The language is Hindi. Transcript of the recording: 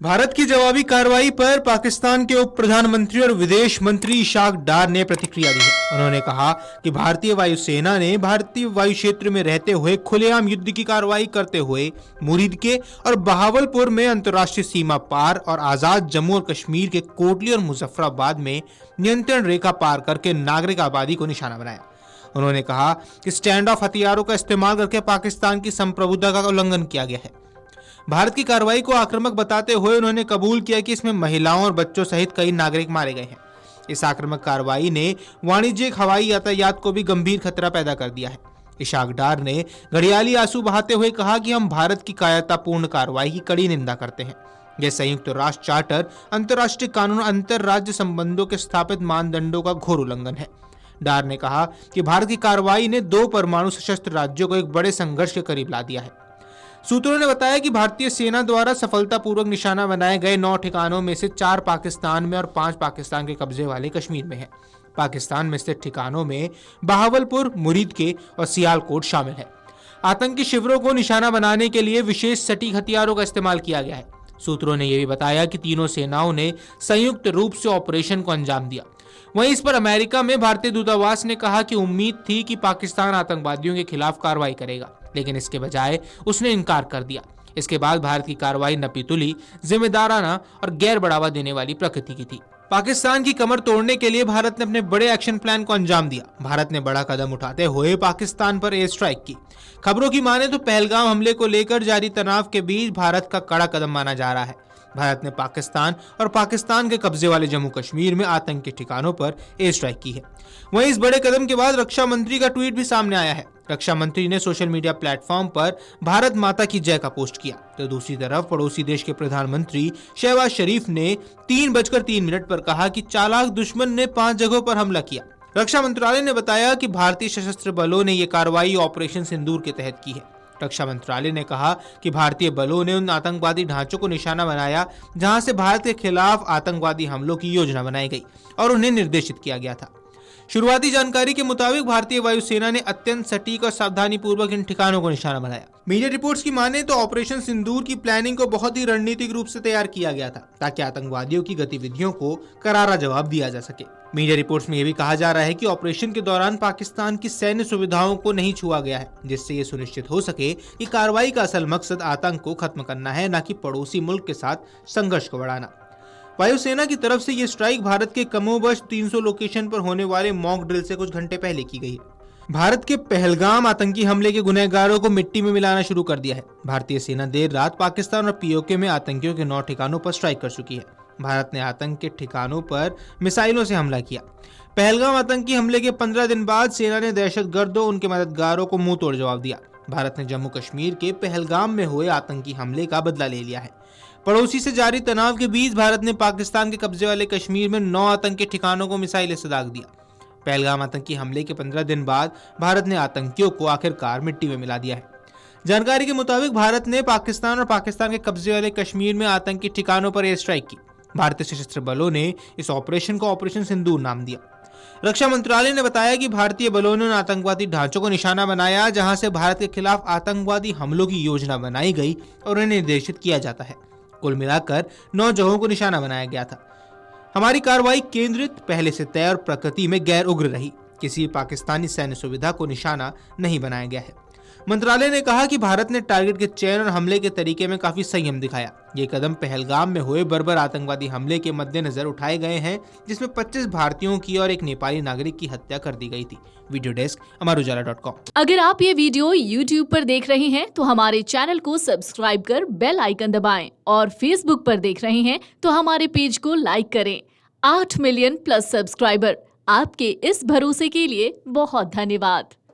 भारत की जवाबी कार्रवाई पर पाकिस्तान के उप प्रधानमंत्री और विदेश मंत्री इशाक डार ने प्रतिक्रिया दी है। उन्होंने कहा कि भारतीय वायुसेना ने भारतीय वायु क्षेत्र में रहते हुए खुलेआम युद्ध की कार्रवाई करते हुए मुरीद के और बहावलपुर में अंतर्राष्ट्रीय सीमा पार और आजाद जम्मू और कश्मीर के कोटली और मुजफ्फराबाद में नियंत्रण रेखा पार करके नागरिक आबादी को निशाना बनाया। उन्होंने कहा कि स्टैंड ऑफ हथियारों का इस्तेमाल करके पाकिस्तान की संप्रभुता का उल्लंघन किया गया है। भारत की कार्रवाई को आक्रामक बताते हुए उन्होंने कबूल किया कि इसमें महिलाओं और बच्चों सहित कई नागरिक मारे गए हैं। इस आक्रामक कार्रवाई ने वाणिज्यिक हवाई यातायात को भी गंभीर खतरा पैदा कर दिया है। इशाक डार ने घड़ियाली आंसू बहाते हुए कहा कि हम भारत की कायरतापूर्ण कार्रवाई की कड़ी निंदा करते हैं। यह संयुक्त राष्ट्र चार्टर, अंतर्राष्ट्रीय कानून, अंतर्राज्य संबंधों के स्थापित मानदंडों का घोर उल्लंघन है। डार ने कहा कि भारत की कार्रवाई ने 2 परमाणु सशस्त्र राज्यों को एक बड़े संघर्ष के करीब ला दिया है। सूत्रों ने बताया कि भारतीय सेना द्वारा सफलतापूर्वक निशाना बनाए गए 9 ठिकानों में से 4 पाकिस्तान में और 5 पाकिस्तान के कब्जे वाले कश्मीर में हैं। पाकिस्तान में स्थित ठिकानों में बहावलपुर, मुरीद के और सियालकोट शामिल है। आतंकी शिविरों को निशाना बनाने के लिए विशेष सटीक हथियारों का इस्तेमाल किया गया है। सूत्रों ने यह भी बताया कि तीनों सेनाओं ने संयुक्त रूप से ऑपरेशन को अंजाम दिया। वहीं इस पर अमेरिका में भारतीय दूतावास ने कहा कि उम्मीद थी कि पाकिस्तान आतंकवादियों के खिलाफ कार्रवाई करेगा, लेकिन इसके बजाय उसने इनकार कर दिया। इसके बाद भारत की कार्रवाई नपीतुली, जिम्मेदाराना और गैर बढ़ावा देने वाली प्रकृति की थी। पाकिस्तान की कमर तोड़ने के लिए भारत ने अपने बड़े एक्शन प्लान को अंजाम दिया। भारत ने बड़ा कदम उठाते हुए पाकिस्तान पर एयर स्ट्राइक की। खबरों की माने तो पहलगाम हमले को लेकर जारी तनाव के बीच भारत का कड़ा कदम माना जा रहा है। भारत ने पाकिस्तान और पाकिस्तान के कब्जे वाले जम्मू कश्मीर में आतंकी ठिकानों पर एयर स्ट्राइक की है। वहीं इस बड़े कदम के बाद रक्षा मंत्री का ट्वीट भी सामने आया है। रक्षा मंत्री ने सोशल मीडिया प्लेटफॉर्म पर भारत माता की जय का पोस्ट किया, तो दूसरी तरफ पड़ोसी देश के प्रधानमंत्री शहबाज शरीफ ने 3:03 पर कहा कि चालाक दुश्मन ने 5 जगहों पर हमला किया। रक्षा मंत्रालय ने बताया कि भारतीय सशस्त्र बलों ने यह कार्रवाई ऑपरेशन सिंदूर के तहत की है। रक्षा मंत्रालय ने कहा कि भारतीय बलों ने उन आतंकवादी ढांचों को निशाना बनाया जहां से भारत के खिलाफ आतंकवादी हमलों की योजना बनाई गई और उन्हें निर्देशित किया गया था। शुरुआती जानकारी के मुताबिक भारतीय वायुसेना ने अत्यंत सटीक और सावधानी पूर्वक इन ठिकानों को निशाना बनाया। मीडिया रिपोर्ट्स की माने तो ऑपरेशन सिंदूर की प्लानिंग को बहुत ही रणनीतिक रूप से तैयार किया गया था ताकि आतंकवादियों की गतिविधियों को करारा जवाब दिया जा सके। मीडिया रिपोर्ट्स में यह भी कहा जा रहा है कि ऑपरेशन के दौरान पाकिस्तान की सैन्य सुविधाओं को नहीं छुआ गया है, जिससे ये सुनिश्चित हो सके कि कार्रवाई का असल मकसद आतंक को खत्म करना है, न कि पड़ोसी मुल्क के साथ संघर्ष को बढ़ाना। वायुसेना की तरफ से ये स्ट्राइक भारत के कमोबश 300 लोकेशन पर होने वाले मॉक ड्रिल से कुछ घंटे पहले की गई है। भारत के पहलगाम आतंकी हमले के गुनहगारों को मिट्टी में मिलाना शुरू कर दिया है। भारतीय सेना देर रात पाकिस्तान और पीओके में आतंकियों के 9 ठिकानों पर स्ट्राइक कर चुकी है। भारत ने आतंक के ठिकानों पर मिसाइलों से हमला किया। पहलगाम आतंकी हमले के 15 दिन बाद सेना ने दहशतगर्दों, उनके मददगारों को मुंह तोड़ जवाब दिया। भारत ने जम्मू कश्मीर के पहलगाम में हुए आतंकी हमले का बदला ले लिया है। पड़ोसी से जारी तनाव के बीच भारत ने पाकिस्तान के कब्जे वाले कश्मीर में 9 आतंकी ठिकानों को मिसाइलें से दाग दिया। पहलगाम आतंकी हमले के 15 दिन बाद भारत ने आतंकियों को आखिरकार मिट्टी में मिला दिया है। जानकारी के मुताबिक भारत ने पाकिस्तान और पाकिस्तान के कब्जे वाले कश्मीर में आतंकी ठिकानों पर एयर स्ट्राइक की। भारतीय सशस्त्र बलों ने इस ऑपरेशन को ऑपरेशन सिंदूर नाम दिया। रक्षा मंत्रालय ने बताया कि भारतीय बलों ने उन आतंकवादी ढांचों को निशाना बनाया जहां से भारत के खिलाफ आतंकवादी हमलों की योजना बनाई गई और उन्हें निर्देशित किया जाता है। कुल मिलाकर 9 जगहों को निशाना बनाया गया था। हमारी कार्रवाई केंद्रित, पहले से तय और प्रकृति में गैर उग्र रही। किसी पाकिस्तानी सैन्य सुविधा को निशाना नहीं बनाया गया है। मंत्रालय ने कहा कि भारत ने टारगेट के चयन और हमले के तरीके में काफी संयम दिखाया। ये कदम पहलगाम में हुए बर्बर आतंकवादी हमले के मद्देनजर उठाए गए हैं, जिसमें 25 भारतीयों की और एक नेपाली नागरिक की हत्या कर दी गई थी। वीडियो डेस्क अमरुजाला.com। अगर आप ये वीडियो YouTube पर देख रहे हैं तो हमारे चैनल को सब्सक्राइब कर बेल आइकन दबाएं और Facebook पर देख रहे हैं तो हमारे पेज को लाइक करें। 8 मिलियन प्लस सब्सक्राइबर, आपके इस भरोसे के लिए बहुत धन्यवाद।